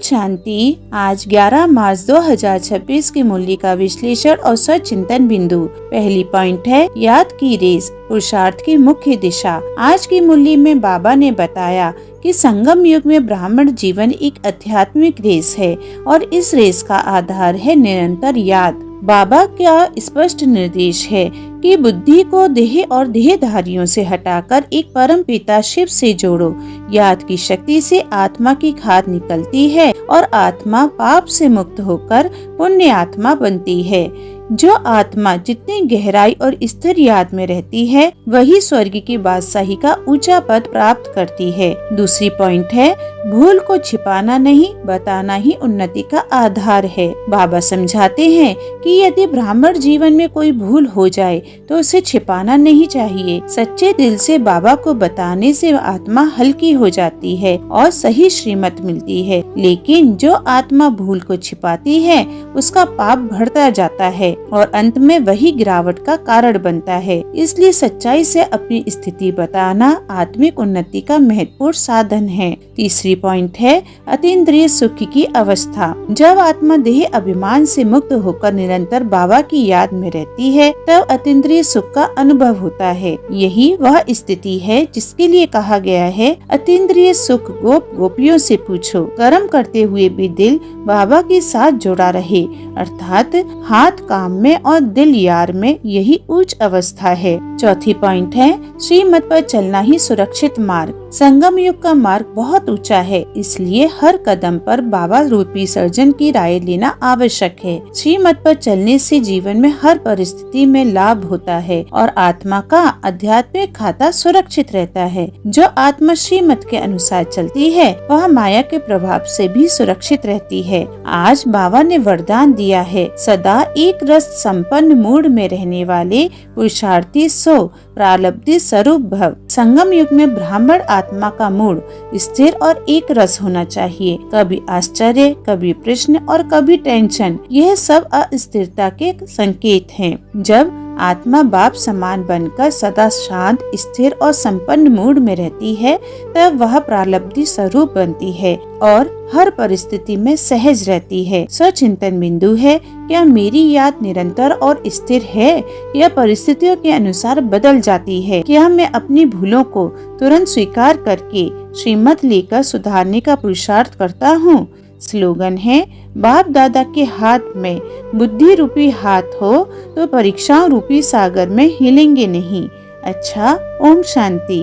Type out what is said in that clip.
शांति। आज 11 मार्च 2026 की मूल्य का विश्लेषण और सचिंतन बिंदु। पहली पॉइंट है याद की रेस, पुरुषार्थ की मुख्य दिशा। आज की मूल्य में बाबा ने बताया कि संगम युग में ब्राह्मण जीवन एक आध्यात्मिक रेस है और इस रेस का आधार है निरंतर याद। बाबा का स्पष्ट निर्देश है कि बुद्धि को देह और देहधारियों से हटाकर एक परम पिता शिव से जोड़ो। याद की शक्ति से आत्मा की खाद निकलती है और आत्मा पाप से मुक्त होकर पुण्य आत्मा बनती है। जो आत्मा जितनी गहराई और स्थिर याद में रहती है वही स्वर्ग की बादशाही का ऊंचा पद प्राप्त करती है। दूसरी पॉइंट है भूल को छिपाना नहीं, बताना ही उन्नति का आधार है। बाबा समझाते हैं कि यदि ब्राह्मण जीवन में कोई भूल हो जाए तो उसे छिपाना नहीं चाहिए। सच्चे दिल से बाबा को बताने से आत्मा हल्की हो जाती है और सही श्रीमत मिलती है। लेकिन जो आत्मा भूल को छिपाती है उसका पाप बढ़ता जाता है और अंत में वही गिरावट का कारण बनता है। इसलिए सच्चाई से अपनी स्थिति बताना आत्मिक उन्नति का महत्वपूर्ण साधन है। तीसरी पॉइंट है अतीन्द्रिय सुख की अवस्था। जब आत्मा देह अभिमान से मुक्त होकर निरंतर बाबा की याद में रहती है तब अतीन्द्रिय सुख का अनुभव होता है। यही वह स्थिति है जिसके लिए कहा गया है अतीन्द्रिय सुख गोप गोपियों से पूछो। कर्म करते हुए भी दिल बाबा के साथ जुड़ा रहे, अर्थात हाथ काम में और दिल यार में, यही उच्च अवस्था है। चौथी पॉइंट है श्रीमत पर चलना ही सुरक्षित मार्ग। संगम युग का मार्ग बहुत ऊंचा है, इसलिए हर कदम पर बाबा रूपी सर्जन की राय लेना आवश्यक है। श्रीमत पर चलने से जीवन में हर परिस्थिति में लाभ होता है और आत्मा का आध्यात्मिक खाता सुरक्षित रहता है। जो आत्मा श्रीमत के अनुसार चलती है वह माया के प्रभाव से भी सुरक्षित रहती है। आज बाबा ने वरदान दिया है सदा एक रस संपन्न मूड में रहने वाले पुरुषार्थी सो प्रारब्धि स्वरूप भव। संगम युग में ब्राह्मण आत्मा का मूड स्थिर और एक रस होना चाहिए। कभी आश्चर्य, कभी प्रश्न और कभी टेंशन, यह सब अस्थिरता के संकेत हैं। जब आत्मा बाप समान बनकर सदा शांत, स्थिर और संपन्न मूड में रहती है तब वह प्रारब्धि स्वरूप बनती है और हर परिस्थिति में सहज रहती है। सचिंतन बिंदु है क्या मेरी याद निरंतर और स्थिर है या परिस्थितियों के अनुसार बदल जाती है? क्या मैं अपनी भूलों को तुरंत स्वीकार करके श्रीमत लेकर सुधारने का पुरुषार्थ करता हूँ? स्लोगन है बाप दादा के हाथ में बुद्धि रूपी हाथ हो तो परीक्षाओं रूपी सागर में हिलेंगे नहीं। अच्छा, ओम शांति।